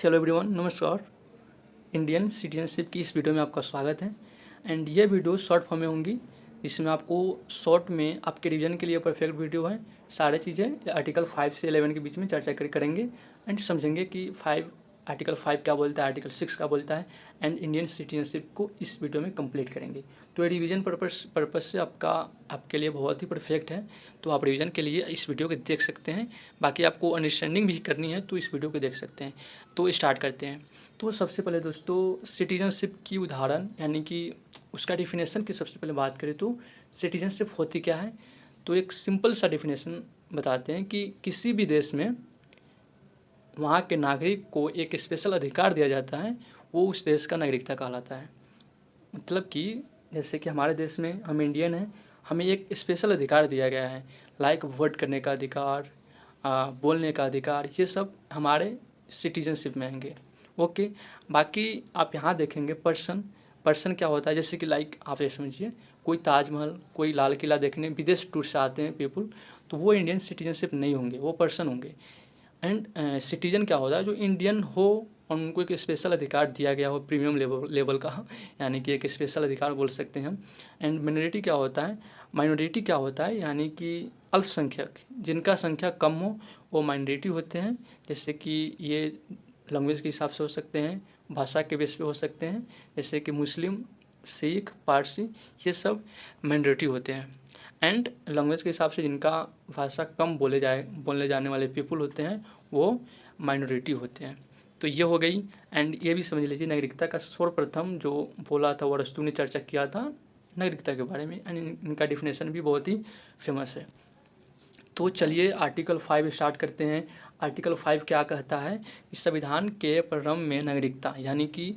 Hello everyone, नमस्कार। Indian citizenship की इस वीडियो में आपका स्वागत है। एंड ये वीडियो शॉर्ट फॉर्म में होंगी, जिसमें आपको शॉर्ट में आपके रिवीजन के लिए परफेक्ट वीडियो है। सारी चीज़ें आर्टिकल 5 से 11 के बीच में चर्चा करेंगे एंड समझेंगे कि आर्टिकल 5 क्या बोलता है, आर्टिकल 6 क्या बोलता है, एंड इंडियन सिटीजनशिप को इस वीडियो में कंप्लीट करेंगे। तो ये रिवीजन पर्पस से आपके लिए बहुत ही परफेक्ट है, तो आप रिवीजन के लिए इस वीडियो को देख सकते हैं। बाकी आपको अंडरस्टैंडिंग भी करनी है तो इस वीडियो को देख सकते हैं। तो स्टार्ट करते हैं। तो सबसे पहले दोस्तों, सिटीजनशिप की उदाहरण यानी कि उसका डिफिनेशन की सबसे पहले बात करें तो सिटीजनशिप होती क्या है। तो एक सिंपल सा डिफिनेशन बताते हैं कि किसी भी देश में वहाँ के नागरिक को एक स्पेशल अधिकार दिया जाता है, वो उस देश का नागरिकता कहलाता है। मतलब कि जैसे कि हमारे देश में हम इंडियन हैं, हमें एक स्पेशल अधिकार दिया गया है, लाइक वोट करने का अधिकार, बोलने का अधिकार, ये सब हमारे सिटीजनशिप में आएंगे। ओके। बाकी आप यहाँ देखेंगे पर्सन क्या होता है, जैसे कि लाइक आप ये समझिए कोई ताजमहल, कोई लाल किला देखने विदेश टूर से आते हैं पीपुल, तो वो इंडियन सिटीजनशिप नहीं होंगे, वो पर्सन होंगे। एंड सिटीजन क्या होता है, जो इंडियन हो और उनको एक स्पेशल अधिकार दिया गया हो प्रीमियम लेवल का, यानी कि एक स्पेशल अधिकार बोल सकते हैं हम। एंड माइनॉरिटी क्या होता है, माइनॉरिटी क्या होता है यानी कि अल्पसंख्यक, जिनका संख्या कम हो वो माइनॉरिटी होते हैं। जैसे कि ये लैंग्वेज के हिसाब से हो सकते हैं, भाषा के बेस पे हो सकते हैं, जैसे कि मुस्लिम, सिख, पारसी, ये सब माइनॉरिटी होते हैं। एंड लैंग्वेज के हिसाब से जिनका भाषा कम बोलने जाने वाले पीपल होते हैं वो माइनॉरिटी होते हैं। तो ये हो गई। एंड ये भी समझ लीजिए नागरिकता का सर्वप्रथम जो बोला था वरस्तु ने चर्चा किया था नागरिकता के बारे में, एंड इनका डिफिनेशन भी बहुत ही फेमस है। तो चलिए आर्टिकल 5 स्टार्ट करते हैं। आर्टिकल 5 क्या कहता है, इस संविधान के प्रारंभ में नागरिकता, यानी कि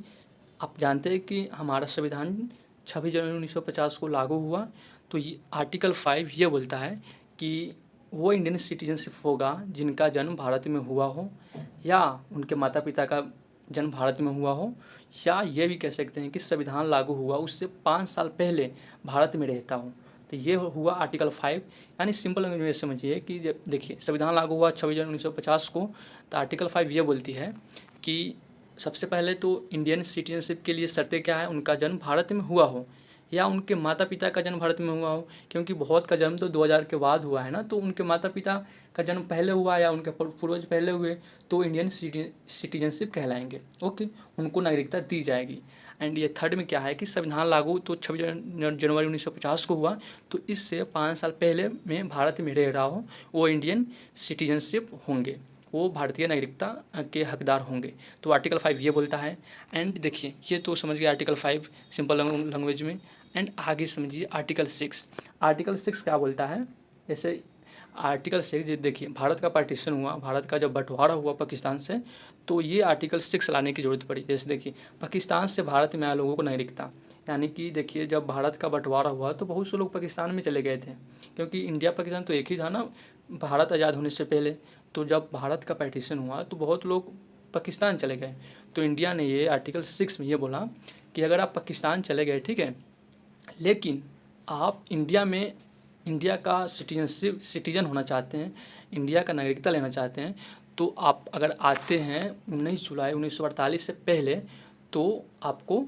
आप जानते हैं कि हमारा संविधान 26 जनवरी 1950 को लागू हुआ। तो ये आर्टिकल 5 ये बोलता है कि वो इंडियन सिटीजनशिप होगा जिनका जन्म भारत में हुआ हो, या उनके माता पिता का जन्म भारत में हुआ हो, या ये भी कह सकते हैं कि संविधान लागू हुआ उससे 5 साल पहले भारत में रहता हो। तो ये हुआ आर्टिकल 5। यानी सिंपल लैंग्वेज में समझिए कि जब देखिए संविधान लागू हुआ 26 जनवरी 1950 को, तो आर्टिकल 5 ये बोलती है कि सबसे पहले तो इंडियन सिटीजनशिप के लिए शर्तें क्या है, उनका जन्म भारत में हुआ हो या उनके माता पिता का जन्म भारत में हुआ हो, क्योंकि बहुत का जन्म तो 2000 के बाद हुआ है ना, तो उनके माता पिता का जन्म पहले हुआ या उनके पूर्वज पहले हुए तो इंडियन सिटीजनशिप कहलाएंगे। ओके, उनको नागरिकता दी जाएगी। एंड ये थर्ड में क्या है कि संविधान लागू तो 26 जनवरी 1950 को हुआ, तो इससे 5 साल पहले में भारत में रह रहा हो वो इंडियन सिटीजनशिप होंगे, वो भारतीय नागरिकता के हकदार होंगे। तो आर्टिकल 5 ये बोलता है। एंड देखिए ये तो समझ गए आर्टिकल 5 सिंपल लैंग्वेज में। एंड आगे समझिए आर्टिकल 6। आर्टिकल 6 क्या बोलता है, जैसे आर्टिकल 6 देखिए भारत का पार्टीशन हुआ, भारत का जब बंटवारा हुआ पाकिस्तान से, तो ये आर्टिकल 6 लाने की ज़रूरत पड़ी। जैसे देखिए पाकिस्तान से भारत में आए लोगों को नागरिकता, यानी कि देखिए जब भारत का बंटवारा हुआ तो बहुत से लोग पाकिस्तान में चले गए थे, क्योंकि इंडिया पाकिस्तान तो एक ही था ना भारत आज़ाद होने से पहले। तो जब भारत का पार्टीशन हुआ तो बहुत लोग पाकिस्तान चले गए, तो इंडिया ने ये आर्टिकल 6 में ये बोला कि अगर आप पाकिस्तान चले गए, ठीक है, लेकिन आप इंडिया का सिटीजन होना चाहते हैं, इंडिया का नागरिकता लेना चाहते हैं, तो आप अगर आते हैं 19 जुलाई 1948 से पहले, तो आपको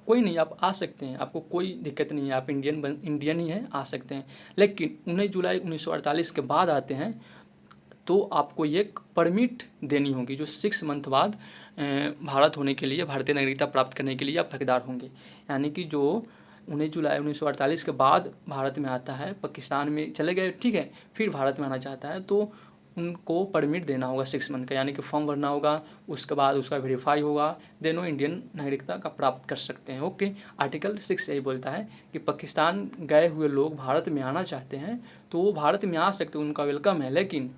कोई नहीं, आप आ सकते हैं, आपको कोई दिक्कत नहीं है, आप इंडियन ही हैं, आ सकते हैं। लेकिन 19 जुलाई 1948 के बाद आते हैं तो आपको एक परमिट देनी होगी, जो 6 मंथ बाद भारत होने के लिए, भारतीय नागरिकता प्राप्त करने के लिए आप हकदार होंगे। यानी कि जो 19 जुलाई 1948 के बाद भारत में आता है, पाकिस्तान में चले गए, ठीक है, फिर भारत में आना चाहता है, तो उनको परमिट देना होगा 6 मंथ का, यानी कि फॉर्म भरना होगा, उसके बाद उसका वेरीफाई होगा, देन वो इंडियन नागरिकता का प्राप्त कर सकते हैं। ओके, आर्टिकल 6 यही बोलता है कि पाकिस्तान गए हुए लोग भारत में आना चाहते हैं तो वो भारत में आ सकते हैं, उनका वेलकम है। लेकिन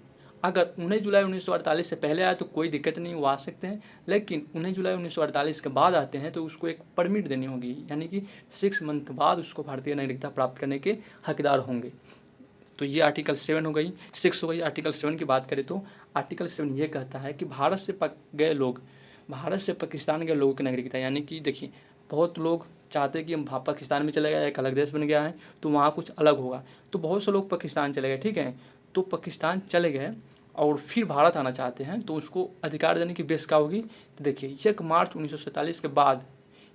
अगर 19 जुलाई 1948 से पहले आए तो कोई दिक्कत नहीं, वो आ सकते हैं। लेकिन 19 जुलाई 1948 के बाद आते हैं तो उसको एक परमिट देनी होगी, यानी कि 6 मंथ बाद उसको भारतीय नागरिकता प्राप्त करने के हकदार होंगे। तो ये आर्टिकल 7 हो गई, 6 हो गई। आर्टिकल 7 की बात करें तो आर्टिकल 7 ये कहता है कि भारत से पाकिस्तान गए लोगों की नागरिकता, यानी कि देखिए बहुत लोग चाहते हैं कि हम पाकिस्तान में चले गए, एक अलग देश बन गया है तो वहाँ कुछ अलग होगा, तो बहुत से लोग पाकिस्तान चले गए, ठीक है, तो पाकिस्तान चले गए और फिर भारत आना चाहते हैं तो उसको अधिकार देने की बेस क्या होगी। तो देखिए 1 मार्च 1947 के बाद,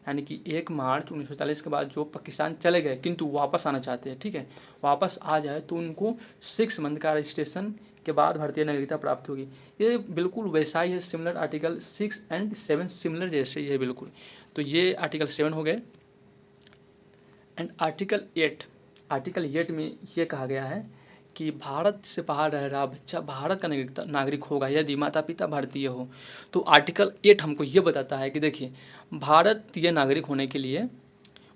यानी कि 1 मार्च 1947 के बाद जो पाकिस्तान चले गए किंतु वापस आना चाहते हैं, ठीक है, वापस आ जाए तो उनको 6 मंथ का रजिस्ट्रेशन के बाद भारतीय नागरिकता प्राप्त होगी। ये बिल्कुल वैसा ही है, सिमिलर आर्टिकल 6 एंड 7 सिमिलर जैसे ही है बिल्कुल। तो ये आर्टिकल 7 हो गए। एंड आर्टिकल 8 में ये कहा गया है कि भारत से बाहर रह रहा बच्चा भारत का नागरिक होगा यदि माता पिता भारतीय हो। तो आर्टिकल 8 हमको ये बताता है कि देखिए भारतीय नागरिक होने के लिए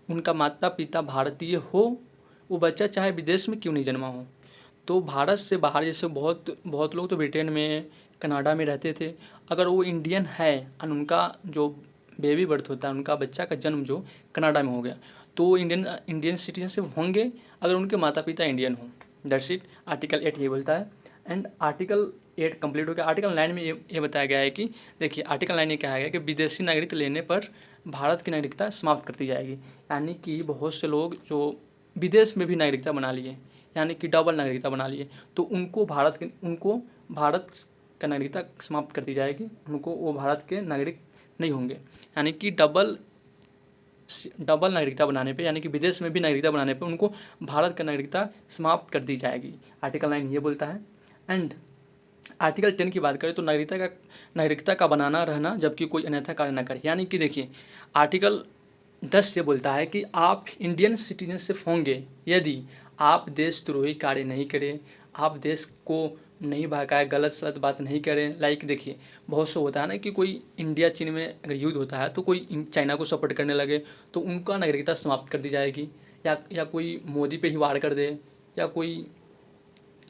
उनका माता पिता भारतीय हो, वो बच्चा चाहे विदेश में क्यों नहीं जन्मा हो। तो भारत से बाहर जैसे बहुत लोग तो ब्रिटेन में, कनाडा में रहते थे, अगर वो इंडियन है और उनका जो बेबी बर्थ होता है, उनका बच्चा का जन्म जो कनाडा में हो गया, तो इंडियन सिटीजनशिप होंगे अगर उनके माता पिता इंडियन हों। दैट्स इट, आर्टिकल 8 ये बोलता है। एंड आर्टिकल 8 कंप्लीट हो गया। आर्टिकल 9 में ये बताया गया है कि देखिए आर्टिकल 9 में कहा गया है कि विदेशी नागरिक लेने पर भारत की नागरिकता समाप्त कर दी जाएगी। यानी कि बहुत से लोग जो विदेश में भी नागरिकता बना लिए, यानी कि डबल नागरिकता बना लिए, तो उनको भारत का नागरिकता समाप्त कर दी जाएगी, उनको वो भारत के नागरिक नहीं होंगे। यानी कि डबल नागरिकता बनाने पे, यानी कि विदेश में भी नागरिकता बनाने पे उनको भारत का नागरिकता समाप्त कर दी जाएगी। आर्टिकल 9 ये बोलता है। एंड आर्टिकल 10 की बात करें तो नागरिकता का बनाना रहना जबकि कोई अन्यथा कार्य न करे। यानी कि देखिए आर्टिकल 10 ये बोलता है कि आप इंडियन सिटीजनशिप होंगे यदि आप देशद्रोही कार्य नहीं करें, आप देश को नहीं भड़काए, गलत सलत बात नहीं करें। लाइक देखिए बहुत से होता है ना कि कोई इंडिया चीन में अगर युद्ध होता है तो कोई चाइना को सपोर्ट करने लगे तो उनका नागरिकता समाप्त कर दी जाएगी, या कोई मोदी पे ही वार कर दे, या कोई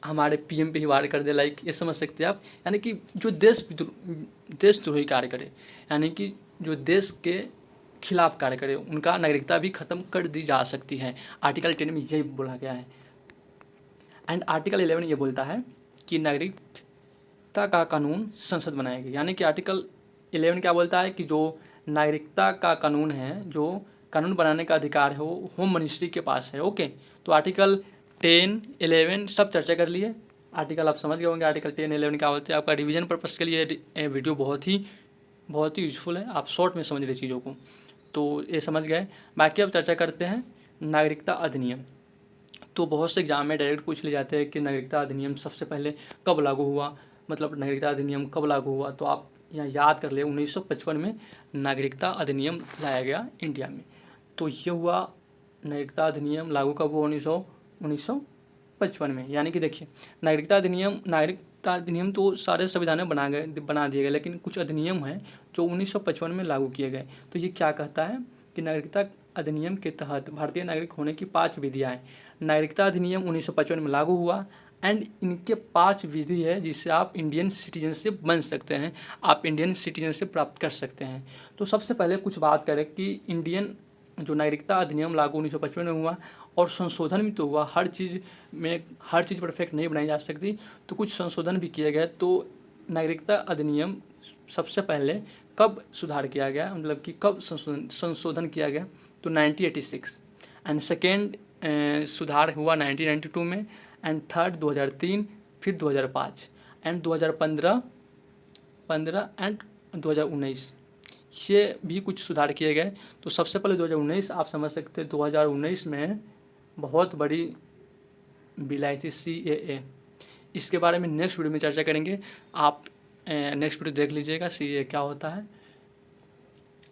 हमारे पीएम पे ही वार कर दे। लाइक ये समझ सकते हैं आप। यानी कि जो देशद्रोही कार्य करे, यानी कि जो देश के खिलाफ कार्य करे, उनका नागरिकता भी खत्म कर दी जा सकती है। आर्टिकल 10 में यही बोला गया है। एंड आर्टिकल 11 ये बोलता है कि नागरिकता का कानून संसद बनाएगी। यानी कि आर्टिकल 11 क्या बोलता है कि जो नागरिकता का कानून है, जो कानून बनाने का अधिकार है वो होम मिनिस्ट्री के पास है। ओके, तो आर्टिकल 10, 11 सब चर्चा कर लिए। आर्टिकल आप समझ गए होंगे आर्टिकल 10, 11 क्या होते हैं। आपका रिवीजन पर्पज़ के लिए वीडियो बहुत ही यूजफुल है, आप शॉर्ट में समझ रहे चीज़ों को, तो ये समझ गए। बाकी अब चर्चा करते हैं नागरिकता अधिनियम। तो बहुत से एग्जाम में डायरेक्ट पूछ ले जाते हैं कि नागरिकता अधिनियम सबसे पहले कब लागू हुआ, मतलब नागरिकता अधिनियम कब लागू हुआ। तो आप यहाँ याद कर ले 1955 में नागरिकता अधिनियम लाया गया इंडिया में। तो ये हुआ नागरिकता अधिनियम लागू कब हुआ 1955 में। यानी कि देखिए नागरिकता अधिनियम तो सारे संविधान में बना दिए गए, लेकिन कुछ अधिनियम हैं जो 1955 में लागू किए गए। तो ये क्या कहता है कि नागरिकता अधिनियम के तहत भारतीय नागरिक होने की 5 विधियाँ हैं। नागरिकता अधिनियम 1955 में लागू हुआ एंड इनके 5 विधि है जिससे आप इंडियन सिटीजनशिप बन सकते हैं, आप इंडियन सिटीजनशिप प्राप्त कर सकते हैं। तो सबसे पहले कुछ बात करें कि इंडियन जो नागरिकता अधिनियम लागू 1955 में हुआ और संशोधन भी तो हुआ। हर चीज़ परफेक्ट नहीं बनाई जा सकती, तो कुछ संशोधन भी किए गए। तो नागरिकता अधिनियम सबसे पहले कब सुधार किया गया, मतलब कि कब संशोधन किया गया, तो 1986। एंड सेकेंड सुधार हुआ 1992 में, एंड थर्ड 2003, फिर 2005 एंड 2015 एंड 2019 ये भी कुछ सुधार किए गए। तो सबसे पहले 2019 आप समझ सकते हैं, 2019 में बहुत बड़ी बिल आई थी CAA। इसके बारे में नेक्स्ट वीडियो में चर्चा करेंगे, आप नेक्स्ट वीडियो देख लीजिएगा CAA क्या होता है।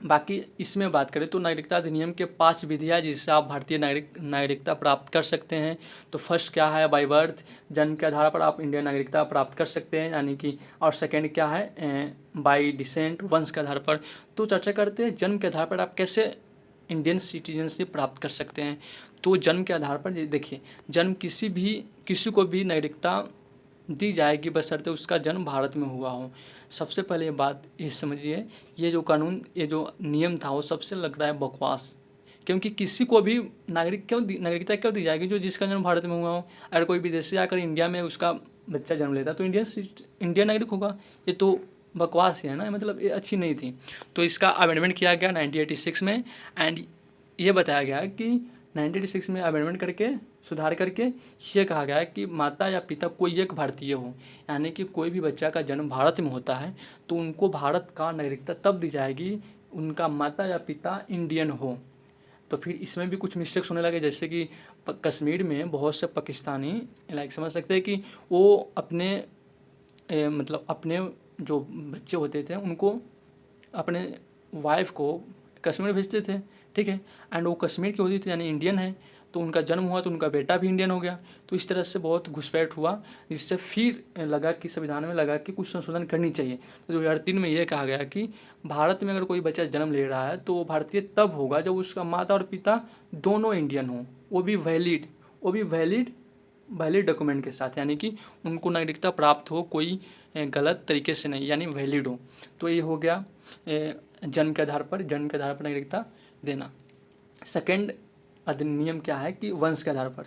बाकी इसमें बात करें तो नागरिकता अधिनियम के 5 विधियाँ जिससे आप भारतीय नागरिकता प्राप्त कर सकते हैं। तो फर्स्ट क्या है, बाय बर्थ, जन्म के आधार पर आप इंडियन नागरिकता प्राप्त कर सकते हैं, यानी कि, और सेकंड क्या है, बाय डिसेंट, वंश के आधार पर। तो चर्चा करते हैं जन्म के आधार पर आप कैसे इंडियन सिटीजनशिप प्राप्त कर सकते हैं। तो जन्म के आधार पर देखिए, जन्म किसी को भी नागरिकता दी जाएगी बशर्ते उसका जन्म भारत में हुआ हो। सबसे पहले बात ये समझिए, ये जो कानून, ये जो नियम था वो सबसे लग रहा है बकवास, क्योंकि किसी को भी नागरिकता क्यों दी जाएगी जो जिसका जन्म भारत में हुआ हो। अगर कोई विदेशी आकर इंडिया में उसका बच्चा जन्म लेता तो इंडियन नागरिक होगा। ये तो बकवास ही है ना, मतलब ये अच्छी नहीं थी। तो इसका अमेंडमेंट किया गया 1986 में, एंड ये बताया गया कि 1986 में अमेंडमेंट करके सुधार करके ये कहा गया है कि माता या पिता कोई एक भारतीय हो, यानी कि कोई भी बच्चा का जन्म भारत में होता है तो उनको भारत का नागरिकता तब दी जाएगी उनका माता या पिता इंडियन हो। तो फिर इसमें भी कुछ मिस्टेक्स होने लगे, जैसे कि कश्मीर में बहुत से पाकिस्तानी लाइक समझ सकते हैं कि वो अपने मतलब अपने जो बच्चे होते थे उनको अपने वाइफ को कश्मीर भेजते थे, ठीक है, एंड वो कश्मीर की होती थी यानी इंडियन है, तो उनका जन्म हुआ तो उनका बेटा भी इंडियन हो गया। तो इस तरह से बहुत घुसपैठ हुआ, जिससे फिर लगा कि संविधान में लगा कि कुछ संशोधन करनी चाहिए। तो 2003 में यह कहा गया कि भारत में अगर कोई बच्चा जन्म ले रहा है तो वो भारतीय तब होगा जब उसका माता और पिता दोनों इंडियन हों, वो भी वैलिड डॉक्यूमेंट के साथ, यानी कि उनको नागरिकता प्राप्त हो कोई गलत तरीके से नहीं, यानी वैलिड हो। तो ये हो गया जन्म के आधार पर नागरिकता देना। सेकंड अधिनियम क्या है कि वंश के आधार पर,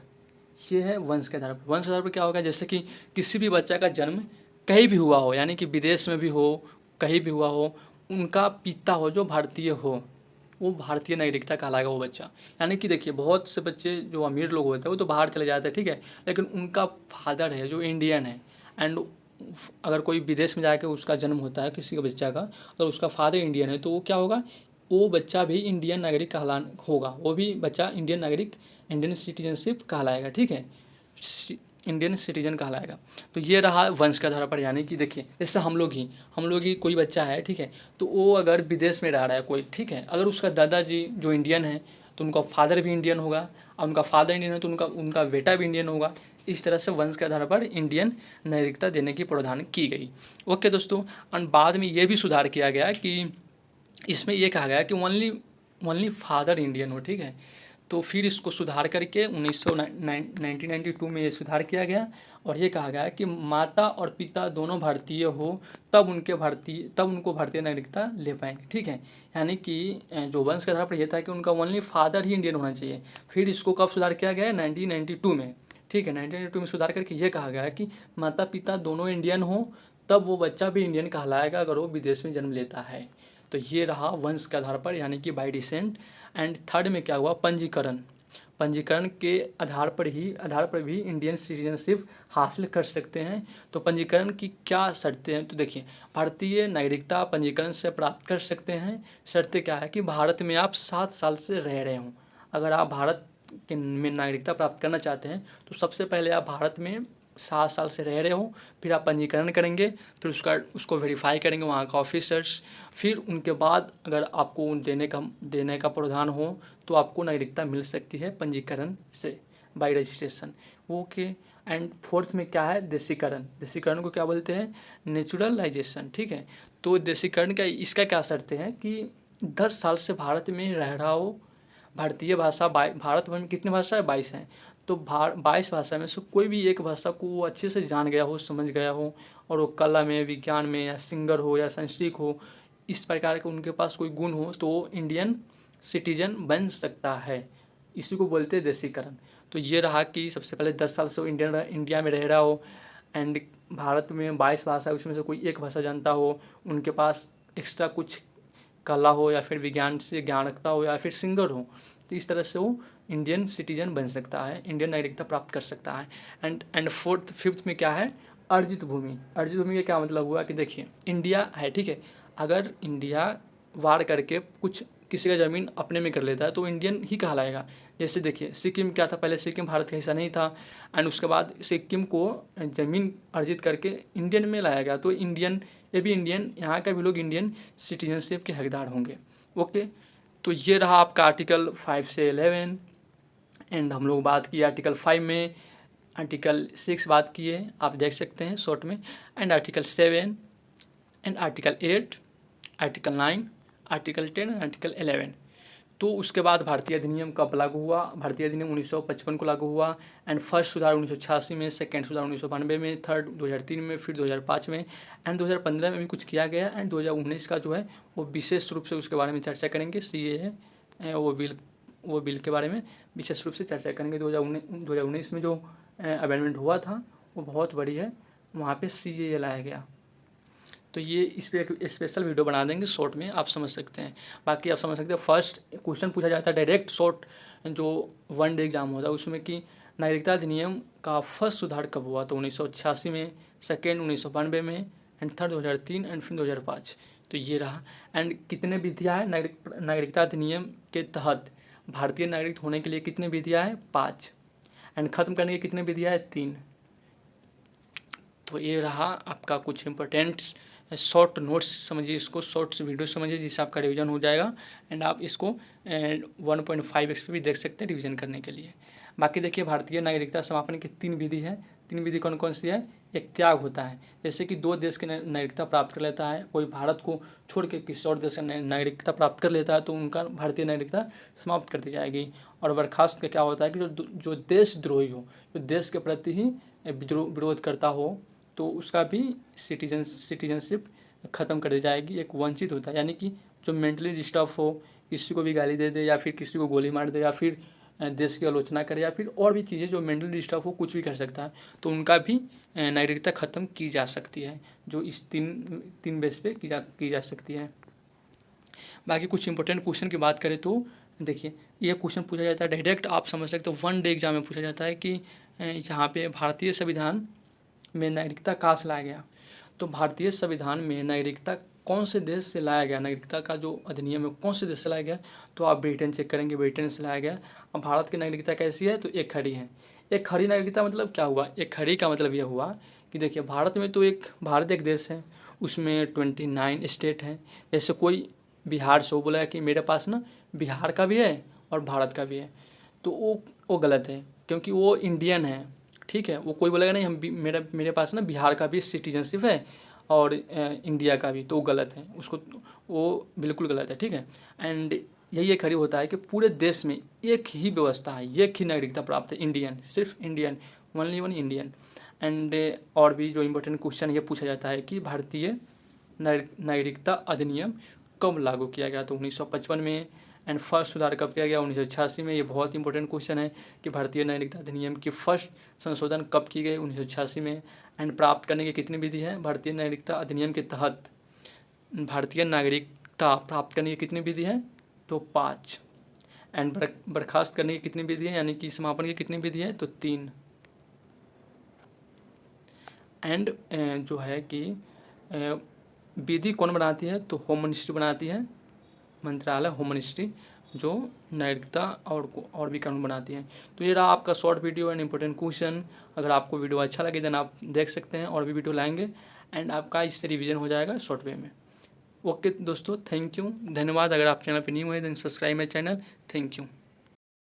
ये है वंश के आधार पर। वंश के आधार पर क्या होगा, जैसे कि किसी भी बच्चा का जन्म कहीं भी हुआ हो, यानी कि विदेश में भी हो, कहीं भी हुआ हो, उनका पिता हो जो भारतीय हो, वो भारतीय नागरिकता कहलाएगा वो बच्चा। यानी कि देखिए बहुत से बच्चे जो अमीर लोग होते हैं वो तो बाहर चले जाते हैं, ठीक है, लेकिन उनका फादर है जो इंडियन है, एंड अगर कोई विदेश में जाके उसका जन्म होता है किसी के बच्चा का, अगर उसका फादर इंडियन है तो वो क्या होगा, वो बच्चा भी इंडियन नागरिक होगा, वो भी बच्चा इंडियन नागरिक, इंडियन सिटीजनशिप कहलाएगा, ठीक है, इंडियन सिटीजन कहलाएगा। तो ये रहा वंश के आधार पर, यानी कि देखिए जैसे हम लोग ही कोई बच्चा है, ठीक है, तो वो अगर विदेश में रह रहा है कोई, ठीक है, अगर उसका दादाजी जो इंडियन है तो उनका फादर भी इंडियन होगा, और उनका फादर इंडियन है तो उनका बेटा भी इंडियन होगा। इस तरह से वंश के आधार पर इंडियन नागरिकता देने की प्रावधान की गई। ओके दोस्तों, और बाद में ये भी सुधार किया गया कि इसमें ये कहा गया कि ओनली फादर इंडियन हो, ठीक है। तो फिर इसको सुधार करके 1992 में ये सुधार किया गया, और ये कहा गया कि माता और पिता दोनों भारतीय हो तब उनको भारतीय नागरिकता ले पाएंगे, ठीक है। यानी कि जो वंश के आधार पर यह था कि उनका ओनली फादर ही इंडियन होना चाहिए। फिर इसको कब सुधार किया गया है, 1992 में, ठीक है, 1992 में सुधार करके ये कहा गया है कि माता पिता दोनों इंडियन हो तब वो बच्चा भी इंडियन कहलाएगा अगर वो विदेश में जन्म लेता है। तो ये रहा वंश के आधार पर, यानी कि बाय डिसेंट। एंड थर्ड में क्या हुआ, पंजीकरण के आधार पर भी इंडियन सिटीजनशिप हासिल कर सकते हैं। तो पंजीकरण की क्या शर्तें हैं, तो देखिए भारतीय नागरिकता पंजीकरण से प्राप्त कर सकते हैं। शर्तें क्या है कि भारत में आप 7 साल से रह रहे हों। अगर आप भारत में नागरिकता प्राप्त करना चाहते हैं तो सबसे पहले आप भारत में 7 साल से रह रहे हो, फिर आप पंजीकरण करेंगे, फिर उसको वेरीफाई करेंगे वहाँ का ऑफिसर्स, फिर उनके बाद अगर आपको देने का प्रावधान हो तो आपको नागरिकता मिल सकती है पंजीकरण से, bye registration. Okay, and fourth में क्या है, देशीकरण को क्या बोलते हैं, नेचुरलाइजेशन, ठीक है। तो देशीकरण का इसका क्या शर्तें हैं कि 10 साल से भारत में रह रहा हो, भारतीय भाषा भारत भर में कितनी भाषा है, 22 हैं, तो 22 भाषा में से कोई भी एक भाषा को वो अच्छे से जान गया हो, समझ गया हो, और वो कला में, विज्ञान में, या सिंगर हो या संस्कृत हो, इस प्रकार के उनके पास कोई गुण हो तो वो इंडियन सिटीजन बन सकता है। इसी को बोलते हैं देशीकरण। तो ये रहा कि सबसे पहले 10 साल से वो इंडिया में रह रहा हो, एंड भारत में 22 भाषा है उसमें से कोई एक भाषा जानता हो, उनके पास एक्स्ट्रा कुछ कला हो या फिर विज्ञान से ज्ञान रखता हो या फिर सिंगर हो, तो इस तरह से वो इंडियन सिटीजन बन सकता है, इंडियन नागरिकता प्राप्त कर सकता है। एंड फिफ्थ में क्या है, अर्जित भूमि का क्या मतलब हुआ कि देखिए इंडिया है, ठीक है, अगर इंडिया वार करके कुछ किसी का ज़मीन अपने में कर लेता है तो इंडियन ही कहलाएगा। जैसे देखिए सिक्किम क्या था, पहले सिक्किम भारत का हिस्सा नहीं था, एंड उसके बाद सिक्किम को ज़मीन अर्जित करके इंडियन में लाया गया, तो ये भी इंडियन, यहाँ का भी लोग इंडियन सिटीजनशिप के हकदार होंगे। ओके, तो ये रहा आपका आर्टिकल 5 से 11, एंड हम लोग बात की आर्टिकल 5 में, आर्टिकल 6 बात किए, आप देख सकते हैं शॉर्ट में, and article 7 and article 8, article 9, article 10 and article 11। तो उसके बाद भारतीय अधिनियम कब लागू हुआ, भारतीय अधिनियम 1955 को लागू हुआ, एंड फर्स्ट सुधार 1986 में, सेकेंड सुधार 1992 में, थर्ड 2003 में, फिर 2005 में, एंड 2015 में भी कुछ किया गया, एंड 2019 का जो है वो विशेष रूप से उसके बारे में चर्चा करेंगे। CAA वो बिल के बारे में विशेष रूप से चर्चा करेंगे। 2019 में जो अमेंडमेंट हुआ था वो बहुत बड़ी है, वहाँ पे CAA लाया गया। तो तो ये इस पर एक स्पेशल वीडियो बना देंगे शॉर्ट में, आप समझ सकते हैं। बाकी आप समझ सकते हैं फर्स्ट क्वेश्चन पूछा जाता है डायरेक्ट शॉर्ट जो 1 डे एग्जाम होता है उसमें कि नागरिकता अधिनियम का फर्स्ट सुधार कब हुआ, तो 1986 में, सेकेंड 1992 में, एंड थर्ड 2003 एंड फिर 2005। तो ये रहा। एंड कितने विधियाँ हैं नागरिकता अधिनियम के तहत भारतीय नागरिक होने के लिए कितने विधियाँ हैं, 5। एंड ख़त्म करने की कितने विधियाँ हैं, 3। तो ये रहा आपका कुछ इंपॉर्टेंट शॉर्ट नोट्स, समझिए इसको, शॉर्ट्स वीडियो समझिए जिससे आपका रिवीजन हो जाएगा। एंड आप इसको 1.5x पे भी देख सकते हैं रिवीजन करने के लिए। बाकी देखिए भारतीय नागरिकता समापन की 3 विधि है। 3 विधि कौन कौन सी है, एक त्याग होता है, जैसे कि 2 देश की नागरिकता प्राप्त कर लेता है, कोई भारत को छोड़ के किसी और देश का नागरिकता प्राप्त कर लेता है तो उनका भारतीय नागरिकता समाप्त कर दी जाएगी। और बर्खास्त का क्या होता है कि जो देशद्रोही हो, जो देश के प्रति ही विरोध करता हो, तो उसका भी सिटीजनशिप ख़त्म कर दी जाएगी। एक वंचित होता है, यानी कि जो मेंटली डिस्टर्ब हो, किसी को भी गाली दे दे या फिर किसी को गोली मार दे या फिर देश की आलोचना करे या फिर और भी चीज़ें, जो मेंटली डिस्टर्ब हो कुछ भी कर सकता है, तो उनका भी नागरिकता ख़त्म की जा सकती है, जो इस तीन बेस पे की जा सकती है। बाकी कुछ इंपॉर्टेंट क्वेश्चन की बात करें तो देखिए ये क्वेश्चन पूछा जाता है डायरेक्ट, आप समझ सकते हो 1 डे एग्जाम में पूछा जाता है कि यहाँ पे भारतीय संविधान में नागरिकता कहाँ से लाया गया। तो भारतीय संविधान में नागरिकता कौन से देश से लाया गया, नागरिकता का जो अधिनियम है कौन से देश से लाया गया, तो आप ब्रिटेन चेक करेंगे, ब्रिटेन से लाया गया। अब भारत की नागरिकता कैसी है, तो एक खड़ी है। एक खड़ी नागरिकता मतलब क्या हुआ, एक खड़ी का मतलब यह हुआ कि देखिए भारत में तो भारत एक देश है, उसमें 29 स्टेट हैं। जैसे कोई बिहार से वो बोला कि मेरे पास ना बिहार का भी है और भारत का भी है, तो वो गलत है, क्योंकि वो इंडियन है, ठीक है। वो कोई बोलेगा नहीं मेरे पास ना बिहार का भी सिटीजनशिप है और इंडिया का भी, तो वो गलत है, उसको वो बिल्कुल गलत है, ठीक है। एंड यही एक खड़ी होता है कि पूरे देश में एक ही व्यवस्था है, एक ही नागरिकता प्राप्त है, इंडियन, सिर्फ Indian, only one Indian. And और भी जो इम्पोर्टेंट क्वेश्चन ये पूछा जाता है कि भारतीय नागरिकता अधिनियम कब लागू किया गया, तो 1955 में। एंड फर्स्ट सुधार कब किया गया, 1986 में। ये बहुत इंपॉर्टेंट क्वेश्चन है कि भारतीय नागरिकता अधिनियम की फर्स्ट संशोधन कब की गई, 1986 में। एंड प्राप्त करने की कितनी विधि है भारतीय नागरिकता अधिनियम के तहत, भारतीय नागरिकता प्राप्त करने की कितनी विधि है, तो 5। एंड बर्खास्त करने की कितनी विधि है, यानी कि समापन की कितनी विधि है, तो 3। एंड जो है कि विधि कौन बनाती है, तो होम मिनिस्ट्री बनाती है, मंत्रालय होम मिनिस्ट्री, जो नागरिकता और भी कानून बनाती है। तो ये रहा आपका short video and important question. अगर आपको वीडियो अच्छा लगे देन आप देख सकते हैं, और भी वीडियो लाएंगे एंड आपका इससे रिवीजन हो जाएगा शॉर्ट वे में। ओके दोस्तों, थैंक यू, धन्यवाद। अगर आप चैनल पर न्यू है then subscribe my channel. Thank you.